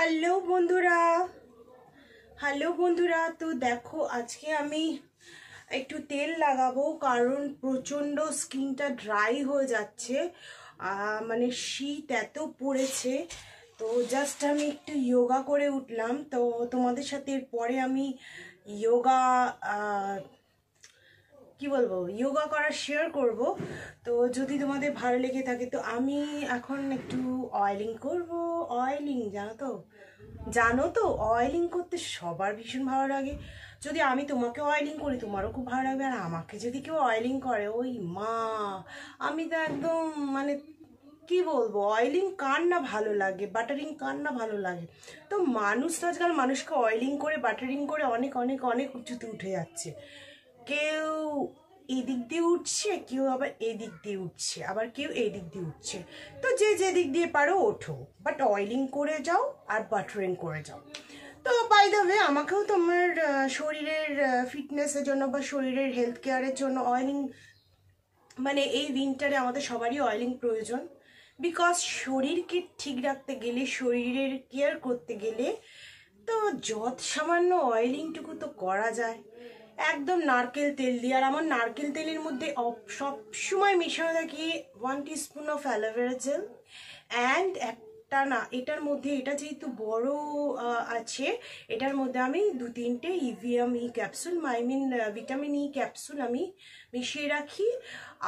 Hello বন্ধুরা, তো দেখো আজকে আমি একটু তেল লাগাবো কারণ প্রচণ্ড স্কিনটা ড্রাই হয়ে যাচ্ছে। মানে শীত এত পড়েছে, তো জাস্ট আমি একটু যোগা করে উঠলাম। তো তোমাদের সাথে এরপরে আমি যোগা কি বলবো যোগা করা শেয়ার করব। তো যদি তোমাদের ভালো লেগে থাকে তো আমি এখন একটু অয়েলিং করব। অয়েলিং জানো তো অয়েলিং করতে সবার ভীষণ ভালো লাগে। যদি আমি তোমাকে অয়েলিং করি তোমারও খুব ভালো লাগবে, আর আমাকে যদি কেউ অয়েলিং করে ওই মা, আমি তো একদম মানে কি বলবো, অয়েলিং কার না ভালো লাগে, বাটারিং কার না ভালো লাগে। তো মানুষ তো আজকাল মানুষকে অয়েলিং করে বাটারিং করে অনেক অনেক অনেক উঁচুতে উঠে যাচ্ছে। কেউ এদিক দিয়ে উঠছে, কেউ আবার এদিক দিয়ে উঠছে, আবার কেউ এদিক দিয়ে উঠছে। তো যে যেদিক দিয়ে পারো ওঠো, বাট অয়েলিং করে যাও আর বাটারিং করে যাও। তো বাই দ্য ওয়ে, আমাকেও তোমার শরীরের ফিটনেসের জন্য বা শরীরের হেলথ কেয়ারের জন্য অয়েলিং, মানে এই উইন্টারে আমাদের সবারই অয়েলিং প্রয়োজন। বিকজ শরীরকে ঠিক রাখতে গেলে, শরীরের কেয়ার করতে গেলে তো যত সামান্য অয়েলিংটুকু তো করা যায় একদম নারকেল তেল দিয়ে। আর আমার নারকেল তেলের মধ্যে সব সময় মেশানো থাকি 1 teaspoon of aloe vera gel and একটা না, এটার মধ্যে এটা যেহেতু বড় আছে, এটার মধ্যে আমি 2-3টে EVM E capsule, I mean vitamin E capsule আমি মিশিয়ে রাখি।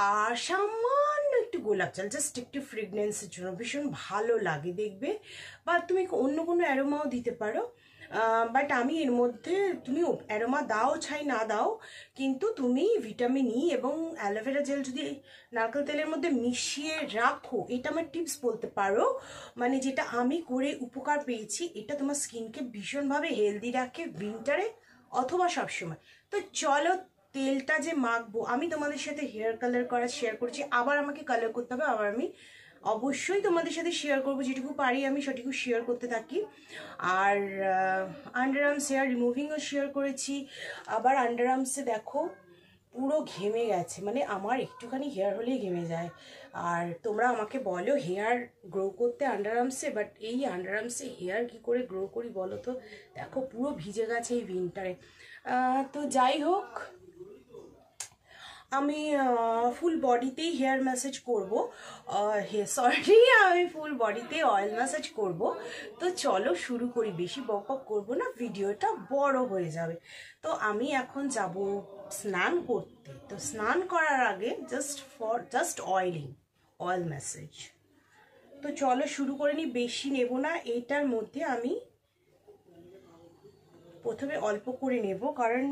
আর সামান্য একটু গোলাপ জল, জাস্ট একটু ফ্রেগনেন্সের জন্য, ভীষণ ভালো লাগে দেখবে। বা তুমি অন্য কোনো অ্যারোমাও দিতে পারো, বাট আমি এর মধ্যে, তুমি অ্যারোমা দাও ছাই না দাও, কিন্তু তুমি ভিটামিন ই এবং অ্যালোভেরা জেল যদি নারকেল তেলের মধ্যে মিশিয়ে রাখো, এটা আমার টিপস বলতে পারো, মানে যেটা আমি করে উপকার পেয়েছি। এটা তোমার স্কিনকে ভীষণভাবে হেলদি রাখে উইন্টারে অথবা সবসময়। তো চলো তেলটা যে মাখবো, আমি তোমাদের সাথে হেয়ার কালার করা শেয়ার করছি, আবার আমাকে কালার করতে হবে, আবার আমি অবশ্যই তোমাদের সাথে শেয়ার করবো, যেটুকু পারি আমি সেটুকু শেয়ার করতে থাকি। আর আন্ডার আর্মস হেয়ার রিমুভিংও শেয়ার করেছি। আবার আন্ডার আর্মসে দেখো পুরো ঘেমে গেছে, মানে আমার একটুখানি হেয়ার হলেই ঘেমে যায়। আর তোমরা আমাকে বলো হেয়ার গ্রো করতে আন্ডার আর্মসে, বাট এই আন্ডার আর্মসে হেয়ার কী করে গ্রো করি বলো তো? দেখো পুরো ভিজে গেছে এই উইন্টারে। তো যাই হোক, আমি ফুল বডিতেই হেয়ার ম্যাসাজ করবো, সরি আমি ফুল বডিতে অয়েল ম্যাসাজ করব। তো চলো শুরু করি, বেশি বকবক করবো না, ভিডিওটা বড় হয়ে যাবে। তো আমি এখন যাব স্নান করতে। তো স্নান করার আগে জাস্ট অয়েল ম্যাসাজ। তো চলো শুরু করে নিই, বেশি নেব না। এইটার মধ্যে আমি প্রথমে অল্প করে নেব, কারণ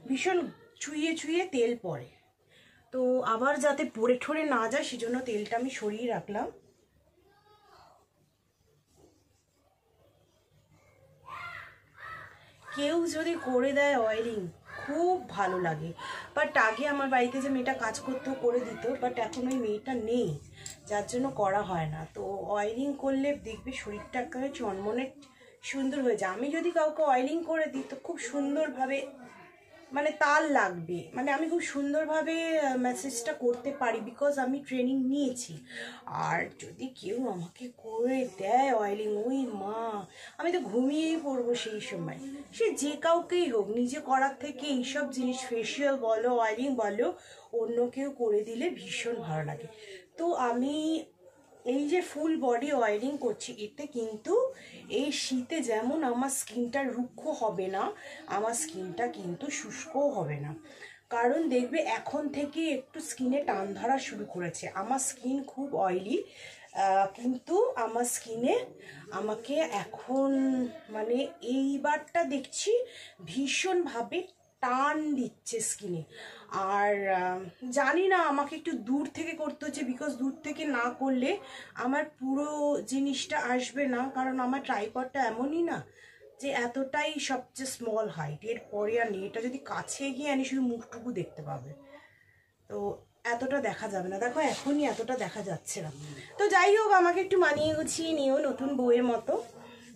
ভীষণ চুইয়ে চুইয়ে তেল পড়ে, তো আবার যাতে পড়ে ঠরে না যায় সেজন্য তেলটা আমি সরিয়ে রাখলাম। কেউ যদি করে দেয় অয়েলিং খুব ভালো লাগে, বাট আগে আমার বাড়িতে যে মেয়েটা কাজ করতো করে দিত, বাট এখন ওই মেয়েটা নেই, যার জন্য করা হয় না। তো অয়েলিং করলে দেখবে শরীরটা একেবারে চনমনে সুন্দর হয়ে যায়। আমি যদি কাউকে অয়েলিং করে দিই তো খুব সুন্দরভাবে, মানে তাল লাগবে, মানে আমি খুব সুন্দরভাবে মেসেজটা করতে পারি, বিকজ আমি ট্রেনিং নিয়েছি। আর যদি কেউ আমাকে করে দেয় অয়েলিং, ওই মা, আমি তো ঘুমিয়েই পড়বো সেই সময়। সে যে কাউকেই হোক, নিজে করার থেকে এইসব জিনিস ফেসিয়াল বলো অয়েলিং বলো অন্য কেউ করে দিলে ভীষণ ভালো লাগে। তো আমি এই যে ফুল বডি অয়েলিং করছি, এতে কিন্তু এই শীতে যেমন আমার স্কিনটা রুক্ষ হবে না, আমার স্কিনটা কিন্তু শুষ্কও হবে না। কারণ দেখবে এখন থেকে একটু স্কিনে টান ধরা শুরু করেছে। আমার স্কিন খুব অয়েলি, কিন্তু আমার স্কিনে আমাকে এখন মানে এইবারটা দেখছি ভীষণভাবে টান দিচ্ছে স্কিনে। আর জানি না, আমাকে একটু দূর থেকে করতে হচ্ছে, বিকজ দূর থেকে না করলে আমার পুরো জিনিসটা আসবে না, কারণ আমার ট্রাইপডটা এমনই না যে এতটাই সবচেয়ে স্মল হাইট, এরপরে আর নেই। এটা যদি কাছে গিয়ে আনি শুধু মুখটুকু দেখতে পাবে, তো এতটা দেখা যাবে না। দেখো এখনই এতটা দেখা যাচ্ছে না। তো যাই হোক, আমাকে একটু মানিয়ে গুছিয়ে নিও নতুন বউয়ের মতো।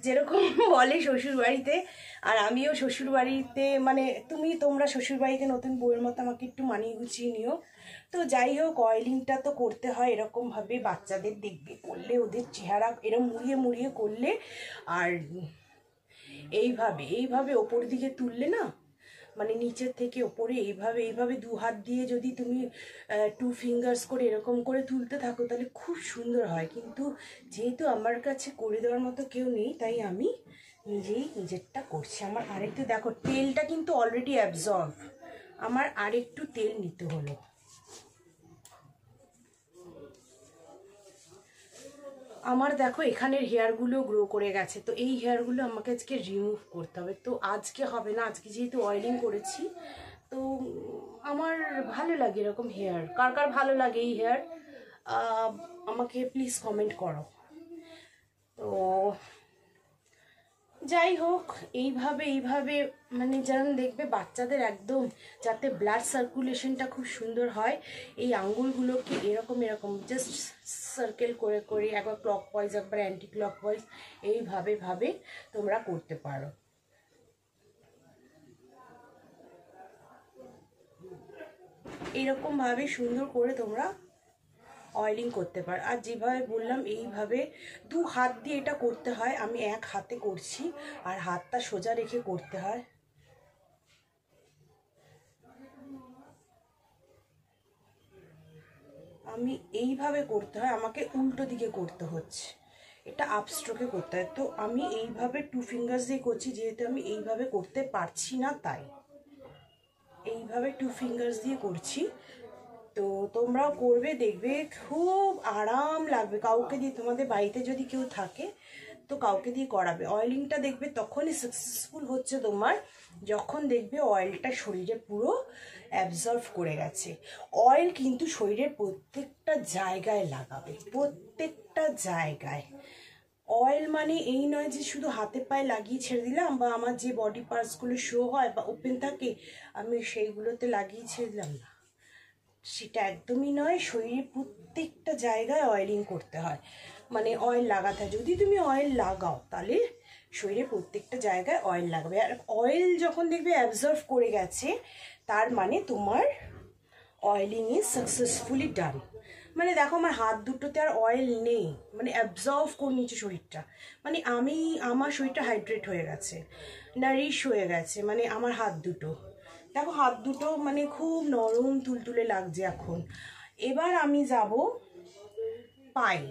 যেরকম বলে শ্বশুরবাড়িতে, আর আমিও শ্বশুরবাড়িতে মানে তোমরা শ্বশুরবাড়িতে নতুন বউয়ের মতো আমাকে একটু মানিয়ে গুছিয়ে নিও। তো যাই হোক, অয়েলিংটা তো করতে হয় এরকমভাবে, বাচ্চাদের দেখবে করলে ওদের চেহারা এরকম মুড়িয়ে মুড়িয়ে করলে, আর এইভাবে ওপর দিকে তুললে না, মানে নিচের থেকে ওপরে এইভাবে দু হাত দিয়ে যদি তুমি 2 ফিঙ্গার্স করে এরকম করে তুলতে থাকো তাহলে খুব সুন্দর হয়। কিন্তু যেহেতু আমার কাছে করে দেওয়ার মতো কেউ নেই, তাই আমি নিজেরটা করছি। আমার আরেকটু দেখো, তেলটা কিন্তু অলরেডি অ্যাবজর্ব, আমার আরেকটু তেল নিতে হলো। আমার দেখো এখানের হেয়ারগুলো গ্রো করে গেছে, তো এই হেয়ারগুলো আমাকে আজকে রিমুভ করতে হবে। তো আজকে হবে না, আজকে যেহেতু অয়েলিং করেছি, তো আমার ভালো লাগে এরকম হেয়ার। কার কার ভালো লাগে এই হেয়ার আমাকে প্লিজ কমেন্ট করো। তো যাই হোক, এইভাবে মানে যেমন দেখবে বাচ্চাদের একদম যাতে ব্লাড সার্কুলেশনটা খুব সুন্দর হয়, এই আঙ্গুলগুলোকে এরকম জাস্ট সার্কেল করে করে, একবার ক্লকওয়াইজ একবার অ্যান্টি ক্লকওয়াইজ এইভাবে তোমরা করতে পারো। এইরকমভাবে সুন্দর করে তোমরা অয়েলিং করতে পারো। আর যেভাবে বললাম এইভাবে 2 হাত দিয়ে এটা করতে হয়, আমি 1 হাতে করছি, আর হাতটা সোজা রেখে করতে হয়। আমি এইভাবে করতে হয়, আমাকে উল্টো দিকে করতে হচ্ছে, এটা আপস্ট্রোকে করতে হয়। তো আমি এইভাবে 2 ফিঙ্গার্স দিয়ে করছি, যেহেতু আমি এইভাবে করতে পারছি না তাই এইভাবে 2 ফিঙ্গার্স দিয়ে করছি। তো তোমরাও করবে, দেখবে খুব আরাম লাগবে। কাউকে দিয়ে, তোমাদের বাড়িতে যদি কেউ থাকে তো কাউকে দিয়ে করাবে। অয়েলিংটা দেখবে তখনই সাকসেসফুল হচ্ছে তোমার, যখন দেখবে অয়েলটা শরীরে পুরো অ্যাবজর্ভ করে গেছে। অয়েল কিন্তু শরীরের প্রত্যেকটা জায়গায় লাগাবে, প্রত্যেকটা জায়গায়। অয়েল মানে এই নয় যে শুধু হাতে পায়ে লাগিয়ে ছেড়ে দিলাম, বা আমার যে বডি পার্টসগুলো শো হয় বা ওপেন থাকে আমি সেইগুলোতে লাগিয়ে ছেড়ে দিলাম, না, সেটা একদমই নয়। শরীরের প্রত্যেকটা জায়গায় অয়েলিং করতে হয়, মানে অয়েল লাগাতে হয়। যদি তুমি অয়েল লাগাও তাহলে শরীরে প্রত্যেকটা জায়গায় অয়েল লাগাবে। আর অয়েল যখন দেখবে অ্যাবজর্ভ করে গেছে, তার মানে তোমার অয়েলিং ইজ সাকসেসফুলি ডান। মানে দেখো আমার হাত দুটোতে আর অয়েল নেই, মানে অ্যাবজর্ভ করে নিচ্ছে শরীরটা, মানে আমার শরীরটা হাইড্রেট হয়ে গেছে, নারিশ হয়ে গেছে। মানে আমার হাত দুটো দেখো, হাত দুটো মানে খুব নরম তুলতুলে লাগছে এখন। এবার আমি যাব পায়ে।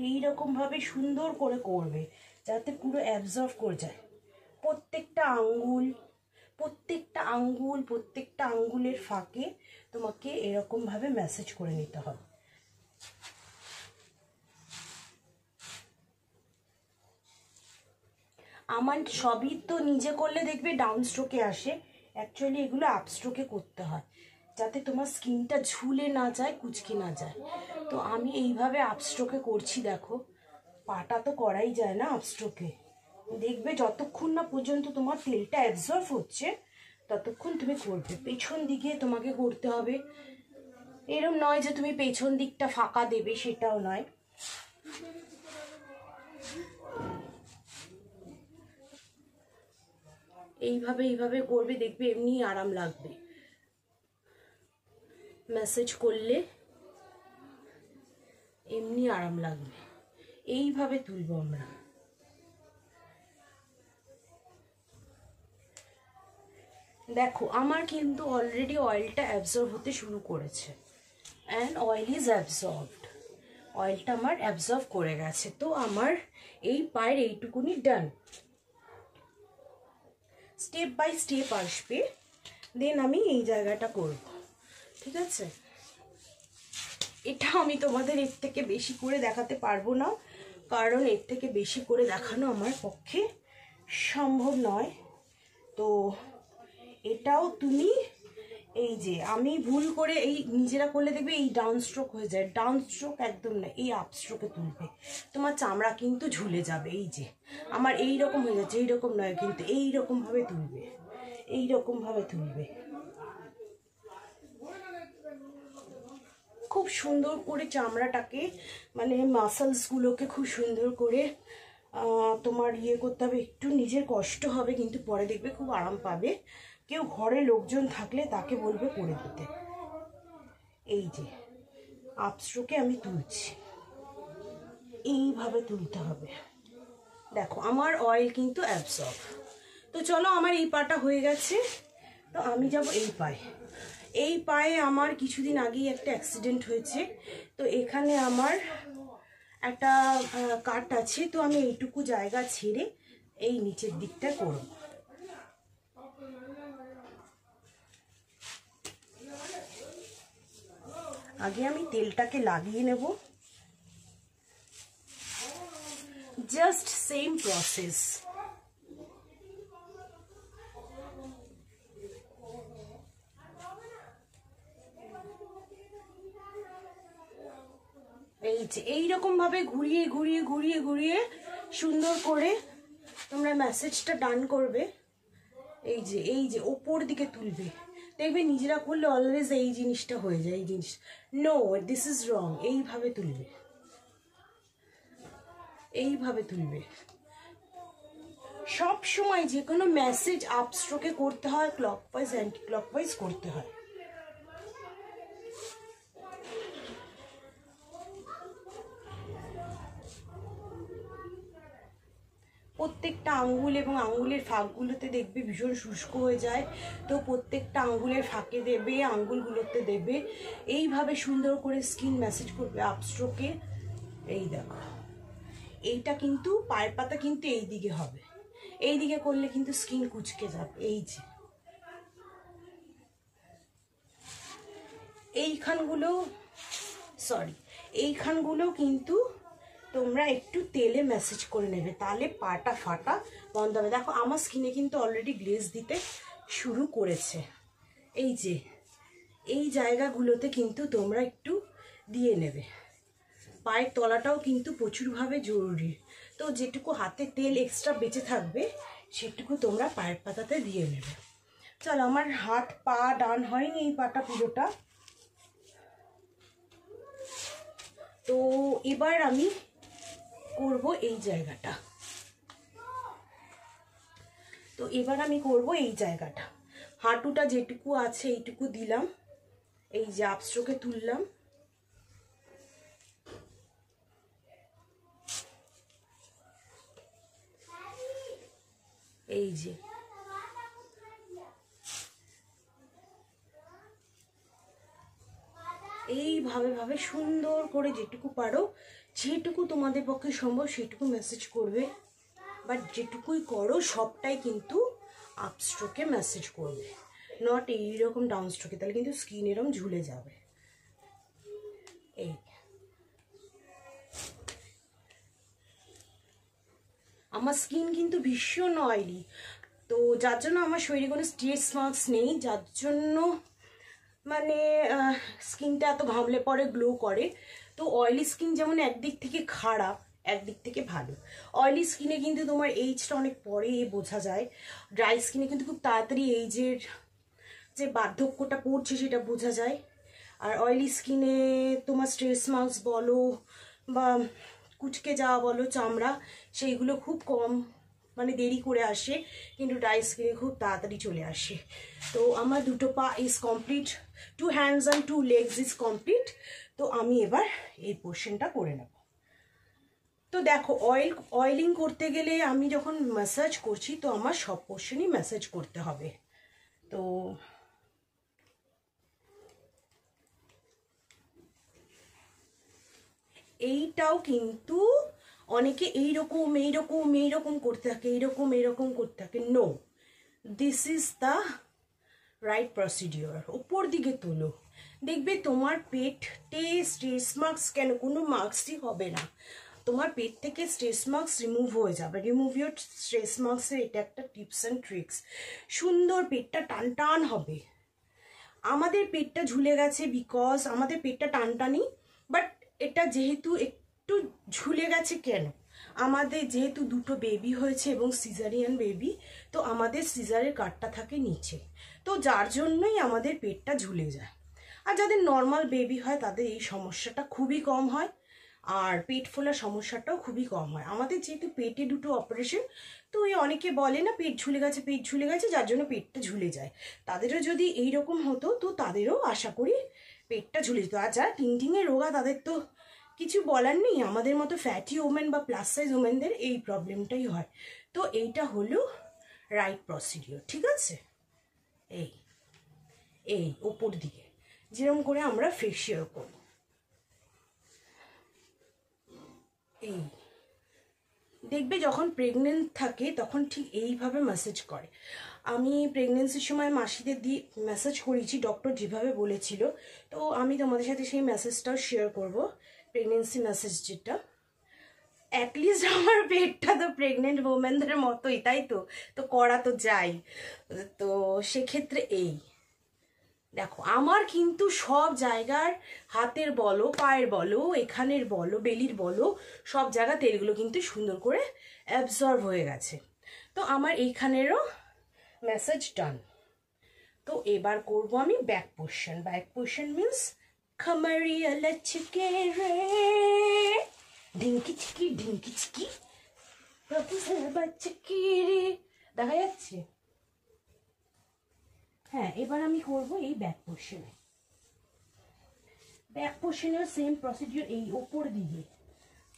এইরকমভাবে সুন্দর করে করবে যাতে পুরো অ্যাবজর্ভ করে যায় প্রত্যেকটা আঙ্গুলের ফাঁকে। তোমাকে এরকমভাবে ম্যাসেজ করে নিতে হবে। আমার সবই তো নিজে করলে দেখবে ডাউন স্ট্রোকে আসে, অ্যাকচুয়ালি এগুলো আপ স্ট্রোকে করতে হয় যাতে তোমার স্কিনটা ঝুলে না যায়, কুচকে না যায়। তো আমি এইভাবে আপ স্ট্রোকে করছি। দেখো পাটা তো করাই যায় না আপ স্ট্রোকে। দেখবে যতক্ষণ না পর্যন্ত তোমার তেলটা অ্যাবজর্ভ হচ্ছে ততক্ষণ তুমি করবে। পেছন দিকে তোমাকে করতে হবে, এরম নয় যে তুমি পেছন দিকটা ফাঁকা দেবে, সেটাও নয়। এইভাবে করবে, দেখবে এমনি আরাম লাগবে। ম্যাসেজ করলে এমনি আরাম লাগবে। এইভাবে তুলবো আমরা। দেখো আমার কিন্তু অলরেডি অয়েলটা অ্যাবজর্ব হতে শুরু করেছে, অ্যান্ড অয়েল ইজ অ্যাবজর্বড। অয়েলটা আমার অ্যাবজর্ব করে গেছে। তো আমার এই পায়ের এইটুকুনি ডান। স্টেপ বাই স্টেপ আসবে, দেন আমি এই জায়গাটা করব, ঠিক আছে? এটা আমি তোমাদের এর থেকে বেশি করে দেখাতে পারবো না, কারণ এর থেকে বেশি করে দেখানো আমার পক্ষে সম্ভব নয়। তো এটাও তুমি এই যে আমি ভুল করে এই নিজেরা করলে দেখবে এই ডাউন স্ট্রোক হয়ে যায়। ডাউন স্ট্রোক একদম না, এই আপ স্ট্রোকে তুলবে, তোমার চামড়া কিন্তু ঝুলে যাবে। এই যে আমার এই রকম হয়ে যাচ্ছে, এইরকম নয় কিন্তু এইরকমভাবে তুলবে, এইরকমভাবে তুলবে। খুব সুন্দর করে চামড়াটাকে মানে মাসলসগুলোকে খুব সুন্দর করে তোমার ইয়ে করতে হবে। একটু নিজের কষ্ট হবে কিন্তু পরে দেখবে খুব আরাম পাবে। কেউ ঘরে লোকজন থাকলে তাকে বলবে করে দিতে। এই যে আপস্ট্রোকে আমি তুলছি, এইভাবে তুলতে হবে। দেখো আমার অয়েল কিন্তু অ্যাবসর্ব। তো চলো আমার এই পাটা হয়ে গেছে, তো আমি যাব এই পায়ে। এই পায়ে আমার কিছুদিন আগেই একটা অ্যাক্সিডেন্ট হয়েছে, তো এখানে আমার একটা কাট আছে, তো আমি এইটুকু জায়গা ছেড়ে এই নিচের দিকটা করব। আগে আমি তেলটাকে লাগিয়ে নেব। Just same process. এইরকম ভাবে ঘুরিয়ে ঘুরিয়ে ঘুরিয়ে ঘুরিয়ে সুন্দর করে তোমরা ম্যাসেজটা ডান করবে। এই যে ওপর দিকে তুলবে, দেখবে নিজেরা করলে অলওয়েজ এই জিনিসটা হয়ে যায়। এই জিনিস নো, দিস ইজ রং। এইভাবে তুলবে, এইভাবে তুলবে। সব সময় যে কোনো মেসেজ আপস্ট্রোকে করতে হয় ক্লকওয়াইজ অ্যান্টি ক্লকওয়াইজ করতে হয়। প্রত্যেকটা আঙ্গুল এবং আঙ্গুলের ফাঁকগুলোতে দেখবে ভীষণ শুষ্ক হয়ে যায়, তো প্রত্যেকটা আঙ্গুলের ফাঁকে দেবে, আঙ্গুলগুলোতে দেবে। এইভাবে সুন্দর করে স্কিন ম্যাসেজ করবে আপস্ট্রোকে। এই দেখো, এইটা কিন্তু পায়ের পাতা কিন্তু এই দিকে হবে, এই দিকে করলে কিন্তু স্কিন কুচকে যাবে। এই যে এইখানগুলো কিন্তু তোমরা একটু তেলে ম্যাসেজ করে নেবে, তাহলে পাটা ফাটা বন্ধ হবে। দেখো আমার স্কিনে কিন্তু অলরেডি গ্লেজ দিতে শুরু করেছে। এই যে এই জায়গাগুলোতে কিন্তু তোমরা একটু দিয়ে নেবে। পায়ের তলাটাও কিন্তু প্রচুরভাবে জরুরি, তো যেটুকু হাতে তেল এক্সট্রা বেঁচে থাকবে সেটুকু তোমরা পায়ের পাতাতে দিয়ে নেবে। চলো, আমার হাত পা ডান হয়নি, এই পাটা পুরোটা। তো এবার আমি করব এই জায়গাটা। হাঁটুটা যেটুকু আছে এইটুকু দিলাম, এই যে আপস্ট্রোকে তুললাম। এই যে এইভাবে সুন্দর করে যেটুকু পারো, যেটুকু তোমাদের পক্ষে সম্ভব সেটুকু মেসেজ করবে। বাট যেটুকুই করো সবটাই কিন্তু আপস্ট্রোকে মেসেজ করবে, নট এইরকম ডাউন স্ট্রোকে, তাহলে কিন্তু স্কিন এরকম ঝুলে যাবে। এই আমার স্কিন কিন্তু ভীষণ অয়েলি, তো যার জন্য আমার শরীরে কোনো স্ট্রেস মার্কস নেই, যার জন্য মানে স্কিনটা এত ঘামলে পরে গ্লো করে। তো অয়েলি স্কিন যেমন একদিক থেকে খারাপ, একদিক থেকে ভালো। অয়েলি স্কিনে কিন্তু তোমার এইজটা অনেক পরে বোঝা যায়, ড্রাই স্কিনে কিন্তু খুব তাড়াতাড়ি এইজের যে বার্ধক্যটা পড়ছে সেটা বোঝা যায়। আর অয়েলি স্কিনে তোমার স্ট্রেস মার্কস বলো বা কুচকে যাওয়া বলো চামড়া, সেইগুলো খুব কম মানে দেরি করে আসে, কিন্তু ড্রাই স্কিনে খুব তাড়াতাড়ি চলে আসে। তো আমার দুটো পা is complete, 2 hands and 2 legs is complete. তো আমি এবার এই পোর্শনটা করে নেব। তো দেখো অয়েলিং করতে গেলে আমি যখন ম্যাসাজ করছি তো আমার সব পোর্শনই ম্যাসাজ করতে হবে। তো এইটাও কিন্তু অনেকে এইরকম করতে থাকে, এইরকম করতে থাকে। No, this is the right procedure. উপর দিকে তোলো, দেখবে তোমার পেটে স্ট্রেস মার্কস কেন, কোনো মার্কসই হবে না, তোমার পেট থেকে স্ট্রেস মার্কস রিমুভ হয়ে যাবে। রিমুভ ইউর স্ট্রেস মার্কসের এটা একটা টিপস অ্যান্ড ট্রিক্স। সুন্দর পেটটা টান টান হবে। আমাদের পেটটা ঝুলে গেছে বিকজ আমাদের পেটটা টানটানি, বাট এটা যেহেতু একটু ঝুলে গেছে কেন, আমাদের যেহেতু দুটো বেবি হয়েছে এবং সিজারিয়ান বেবি, তো আমাদের সিজারের কাটটা থাকে নিচে, তো যার জন্যই আমাদের পেটটা ঝুলে যায়। আর যাদের নর্মাল বেবি হয় তাদের এই সমস্যাটা খুবই কম হয়, আর পেট ফোলার সমস্যাটাও খুবই কম হয়। আমাদের যেহেতু পেটে দুটো অপারেশন, তো ওই অনেকে বলে না পেট ঝুলে গেছে, পেট ঝুলে গেছে, যার জন্য পেটটা ঝুলে যায়। তাদেরও যদি এই রকম হতো তো তাদেরও আশা করি পেটটা ঝুলে যেত। আর যারা টিংটিংয়ের রোগা তাদের তো কিছু বলার নেই, আমাদের মতো ফ্যাটি ওমেন বা প্লাস সাইজ ওমেনদের এই প্রবলেমটাই হয়। তো এইটা হলো রাইট প্রসিডিওর, ঠিক আছে। এই এই ওপর দিকে যেরকম করে আমরা ফেসিয়াল করব, এই দেখবে যখন প্রেগনেন্ট থাকে তখন ঠিক এইভাবে ম্যাসেজ করে। আমি প্রেগনেন্সির সময় মাসিদের দিয়ে ম্যাসেজ করিয়েছি, ডক্টর যেভাবে বলেছিল। তো আমি তোমাদের সাথে সেই ম্যাসেজটাও শেয়ার করব, প্রেগনেন্সি ম্যাসেজ যেটা। অ্যাটলিস্ট আমার পেটটা তো প্রেগনেন্ট ওমেনদের মতোই, তাই তো, তো করা তো যায়। তো সেক্ষেত্রে এই দেখো আমার কিন্তু সব জায়গার, হাতের বলো, পায়ের বলো, এখানের বলো, বেলির বলো, সব জায়গা তেলগুলো কিন্তু সুন্দর করে অ্যাবজর্ব হয়ে গেছে। তো আমার এইখানেরও ম্যাসাজ ডান। তো এবার করব আমি back portion. Back portion means খামারিয়া লচকে রে ঢিঙ্কি চিকি ঢিঙ্কি চিকি প্রফেসর বাচ্চাকি রে, দেখা যাচ্ছে? হ্যাঁ, এবার আমি করব এই ব্যাক পোর্শনে। ব্যাক পোর্শনেও সেম প্রসিডিওর। এই ওপর দিকে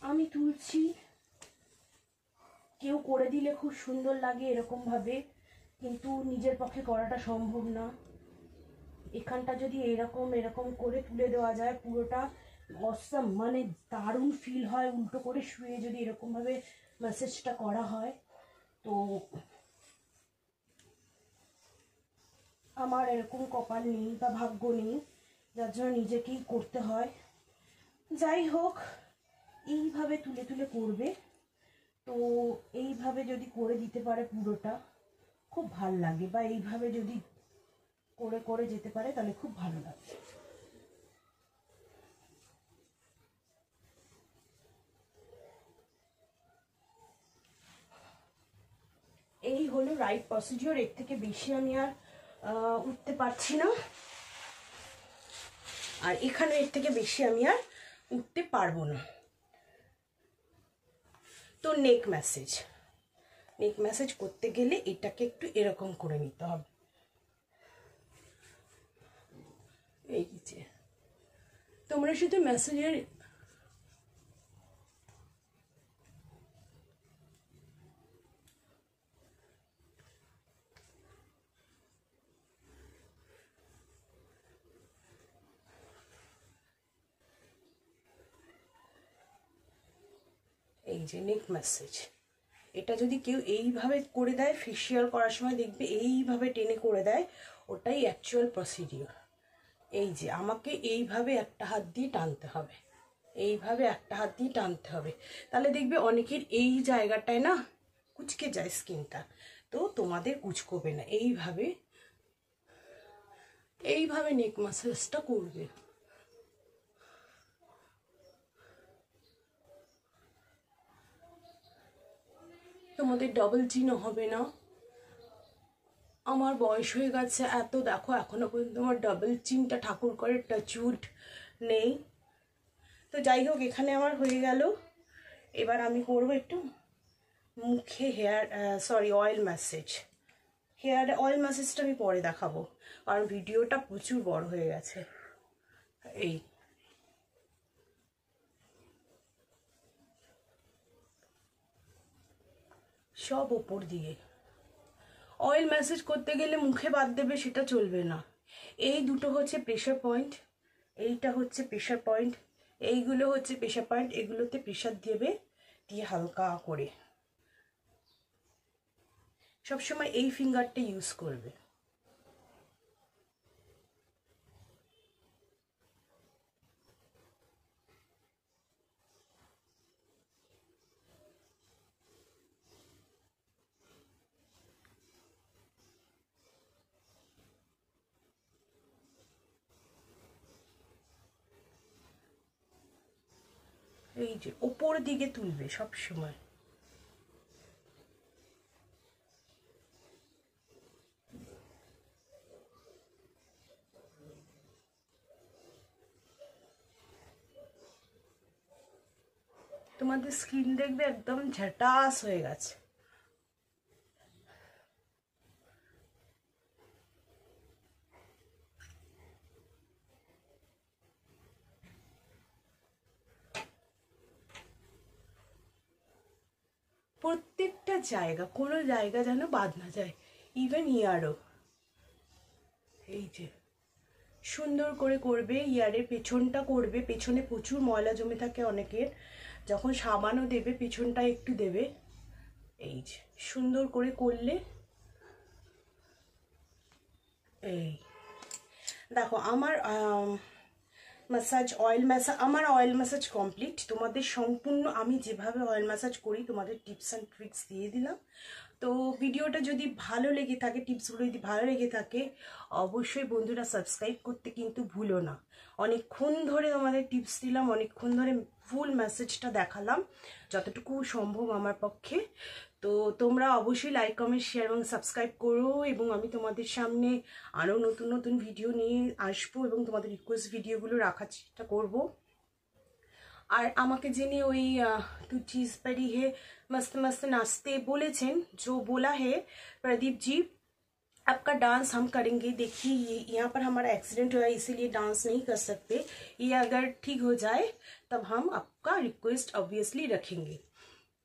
আমি তুলছি, কেউ করে দিলে খুব সুন্দর লাগে এরকম ভাবে, কিন্তু নিজের পক্ষে করাটা সম্ভব না। এখানটা যদি এরকম এরকম করে তুলে দেওয়া যায় পুরোটা অসম, মানে দারুণ ফিল হয়। উল্টো করে শুয়ে যদি এরকম ভাবে ম্যাসেজটা করা হয়, তো আমার এরকম কপাল নেই বা ভাগ্য নেই, যার জন্য নিজেকেই করতে হয়। যাই হোক, এইভাবে তুলে তুলে করবে। তো এইভাবে যদি করে দিতে পারে পুরোটা খুব ভাল লাগে, বা এইভাবে যদি করে করে যেতে পারে তাহলে খুব ভালো লাগে। এই হলো রাইট প্রসিডিওর। এর থেকে বেশি আমি আর উঠতে পারছি না, আর এখানে এর থেকে বেশি আমি আর উঠতে পারবো না। তো নেক ম্যাসেজ, নেক ম্যাসেজ করতে গেলে এটাকে একটু এরকম করে নিতে হবে। এই যে তোমরা শুধু ম্যাসেজের এই যে নেক ম্যাসেজ, এটা যদি কেউ এইভাবে করে দেয় ফেসিয়াল করার সময়, দেখবে এইভাবে টেনে করে দেয়, ওটাই অ্যাকচুয়াল প্রসিডিওর। এই যে আমাকে এইভাবে একটা হাত দিয়ে টানতে হবে, এইভাবে একটা হাত দিয়ে টানতে হবে, তাহলে দেখবে অনেকের এই জায়গাটায় না কুচকে যায় স্কিনটা, তো তোমাদের কুচকোবে না। এইভাবে এইভাবে নেক ম্যাসাজটা করবে। তোমাদের ডাবল চিনও হবে না। আমার বয়স হয়ে গেছে এত, দেখো এখনো পর্যন্ত আমার ডাবল চিনটা ঠাকুর করে টাচউড নেই। তো যাই হোক, এখানে আমার হয়ে গেল। এবার আমি করব একটু মুখে অয়েল ম্যাসেজ। হেয়ার অয়েল ম্যাসেজটা আমি পরে দেখাবো, কারণ ভিডিওটা প্রচুর বড় হয়ে গেছে। এই সব ওপর দিয়ে অয়েল ম্যাসেজ করতে গেলে মুখে বাদ দেবে সেটা চলবে না। এই দুটো হচ্ছে প্রেশার পয়েন্ট, এইটা হচ্ছে প্রেশার পয়েন্ট, এইগুলো হচ্ছে প্রেশার পয়েন্ট, এগুলোতে প্রেশার দেবে, দিয়ে হালকা করে সবসময় এই ফিঙ্গারটা ইউজ করবে। এই যে ওপর দিকে তুলবে সব সময়। তোমাদের স্কিন দেখবে একদম ঝাটাস হয়ে গেছে। প্রত্যেকটা জায়গা, কোনো জায়গা যেন বাদ না যায়, ইভেন ইয়ারও। এই যে সুন্দর করে করবে, ইয়ারের পেছনটা করবে, পেছনে প্রচুর ময়লা জমে থাকে অনেকের, যখন সাবানও দেবে পেছনটা একটু দেবে। এই যে সুন্দর করে করলে, এই দেখো আমার ম্যাসাজ আমার অয়েল ম্যাসাজ কমপ্লিট। তোমাদের সম্পূর্ণ আমি যেভাবে অয়েল ম্যাসাজ করি তোমাদের টিপস অ্যান্ড ট্রিক্স দিয়ে দিলাম। তো ভিডিওটা যদি ভালো লেগে থাকে, টিপসগুলো যদি ভালো লেগে থাকে, অবশ্যই বন্ধুরা সাবস্ক্রাইব করতে কিন্তু ভুলো না। অনেকক্ষণ ধরে তোমাদের টিপস দিলাম, অনেকক্ষণ ধরে ফুল মেসেজটা দেখালাম যতটুকু সম্ভব আমার পক্ষে। তো তোমরা অবশ্যই লাইক, কমেন্ট, শেয়ার এবং সাবস্ক্রাইব করো, এবং আমি তোমাদের সামনে আরও নতুন নতুন ভিডিও নিয়ে আসবো এবং তোমাদের রিকোয়েস্ট ভিডিওগুলো রাখার চেষ্টা করবো। আর আমাকে যিনি ওই তু চিজ পরি হে मस्त मस्त नाचते बोलेছেন, जो बोला है प्रदीप जी, आपका डांस हम करेंगे। देखिए यहाँ पर हमारा एक्सीडेंट हुआ है इसीलिए डांस नहीं कर सकते, ये अगर ठीक हो जाए तब हम आपका रिक्वेस्ट ऑब्वियसली रखेंगे।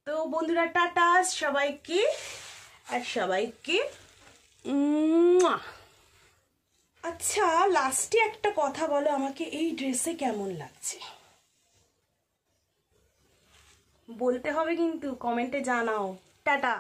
तो বন্ধুরা টাটা সবাইকে, আর সবাইকে আচ্ছা লাস্টে একটা কথা বলো, আমাকে এই ড্রেসে কেমন লাগছে বলতে হবে কিন্তু, কমেন্টে জানাও। টাটা।